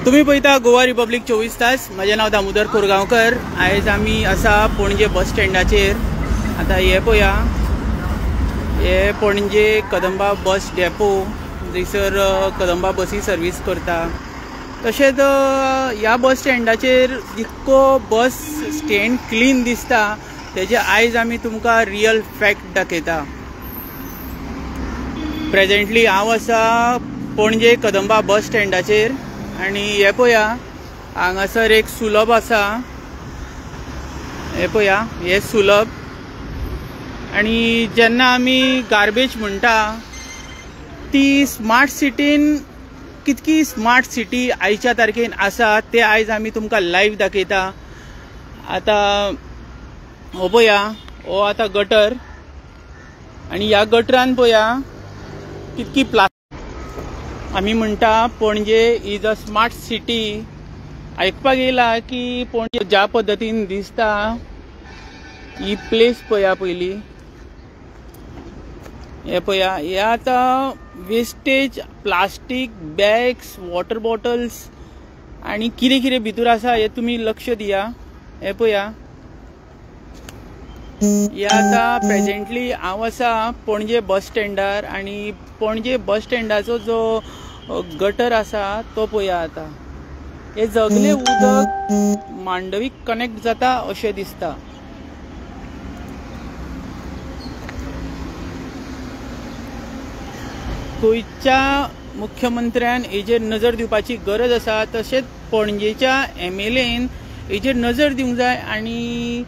तुम्ही पळयता गोवा रिपब्लिक 24 तास। माझे नाव दामोदर कोरगांवकर। आयज आमी आसा पणजे बस स्टँडाचेर। आता हे पळया, हे पणजे कदंबा बस डेपो, जैसर कदंबा बसी सर्वीस करता। तशेंच ह्या बस स्टँडाचेर जितको बस स्टँड क्लीन दिसता तेजे आयज आमी तुमकां रियल फॅक्ट दाखयता। प्रेजेंटली हांव आसा पणजे कदंबा बस स्टँडाचेर आणि हे पळया, हांगासर एक सुलभ आसा। हे पळया, हे सुलभ। आणि जेन्ना आमी गार्बेज म्हणटा ती स्मार्ट सिटीन कितकी स्मार्ट सिटी आयच्या तारखेन आसा ते आयज आमी तुमकां लायव्ह दाखयता। आता हो पळया, हो आता गटर, आणि ह्या गटरान पळया कितकी आमी म्हणटा पणजे इज अ स्मार्ट सिटी। आयकपाक येयला की पणजे ज्या पद्दतीन दिसता, ही प्लेस पळया पयली। हे पळया, हे आता wastage, plastic bags, water bottles आणि कितें कितें भितर आसा हे तुमी लक्ष दिया। हे पळया, हे आता प्रेजेंटली हांव आसा पणजे बस स्टँडार, आणि पणजे बस स्टँडाचो जो गटर आसा तो पळया। आता हे सगळे उदक मांडवीक कनेक्ट जाता अशें दिसता। गोंयच्या मुख्यमंत्र्यान हेजेर नजर दिवपाची गरज आसा। तशेंच पणजेच्या MLAन हेजेर नजर दिवंक जाय, आणि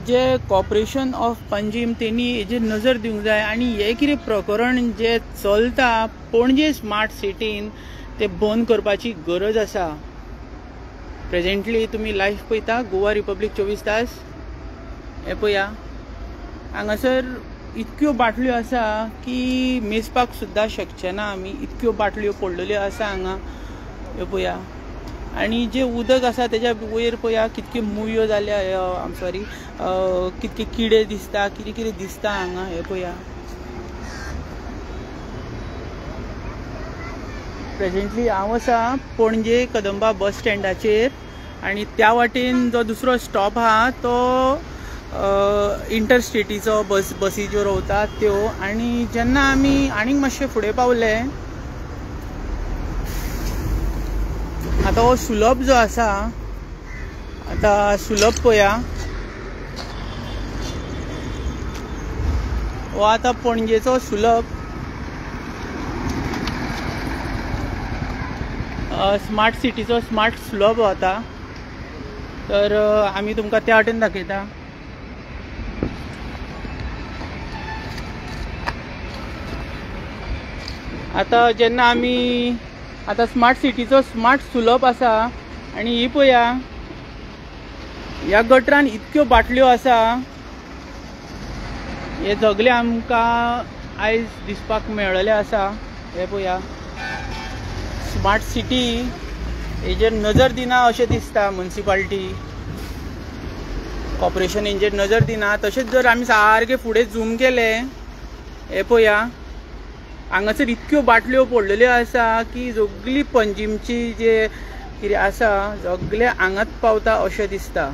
जे कॉर्पोरेशन ऑफ पंजीम तेनी हेजेर नजर दिवंक जाय। आणि हे कितें प्रकरण जे चलता पणजे स्मार्ट सिटीन ते बंद करपाची गरज आसा। प्रेजेंटली तुम्ही लायव्ह पळयता गोवा रिपब्लिक 24 तास। हे पळया, हांगासर इतक्यो बाटल्यो आसा की मेजपाक सुद्दां शकचे ना आमी, इतक्यो बाटल्यो पडलेल्यो आसा हांगा। हे पळया, आणि जे उदक आसा तेज्या वयर पळया कितके मुळयो जाल्या, सॉरी कितके किडे दिसता, कितें कितें दिसता हांगा। हे पळया, प्रेजेंटली हांव आसा पणजे कदंबा बस स्टँडाचेर, आणि त्या वाटेन जो दुसरो स्टॉप आहा तो इंटरस्टेटीचो बसी ज्यो रावतात त्यो। आणि जेन्ना आमी आनीक मातशे फुडें पावले, आता हो सुलभ जो आसा, आता सुलभ पळया, हो आता पणजेचो सुलभ स्मार्ट सिटीचो स्मार्ट सुलभ आता। तर आमी तुमकां त्या वाटेन दाखयता। आता जेन्ना आमी आता स्मार्ट सिटीचो स्मार्ट सुलभ आसा, आणि ही पळया, ह्या गटरान इतक्यो बाटल्यो आसा, हे सगळे आमकां आयज दिसपाक मेळ्ळले आसा। हे पळया, स्मार्ट सिटी हेजेर नजर दिना अशें दिसता। म्युनिसिपालिटी, कॉर्पोरेशन हेजेर नजर दिना। तशेंच जर आमी सारके फुडें झूम केले, हे पळया, हांगासर इतक्यो बाटल्यो पडलेल्यो आसा की सगळी पंजीमची जे कितें आसा सगळे हांगाच पावता अशें दिसता।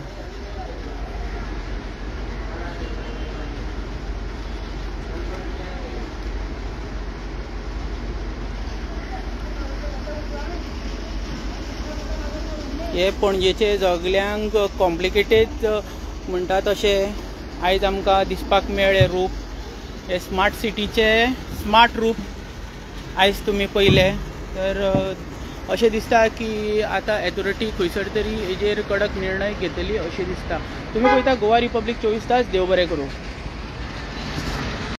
हे पणजेचे सगळ्यांक कॉम्प्लिकेटेड म्हणटा तशें आयज आमकां दिसपाक मेळ्ळें रूप। हे स्मार्ट सिटीचे स्मार्ट रूप आयज तुमी पळयले। तर अशें दिसता की आता अथॉरिटी खंयसर तरी हेजेर कडक निर्णय घेतली अशें दिसता। तुमी पळयता गोवा रिपब्लिक 24 तास। देव बरें करूं।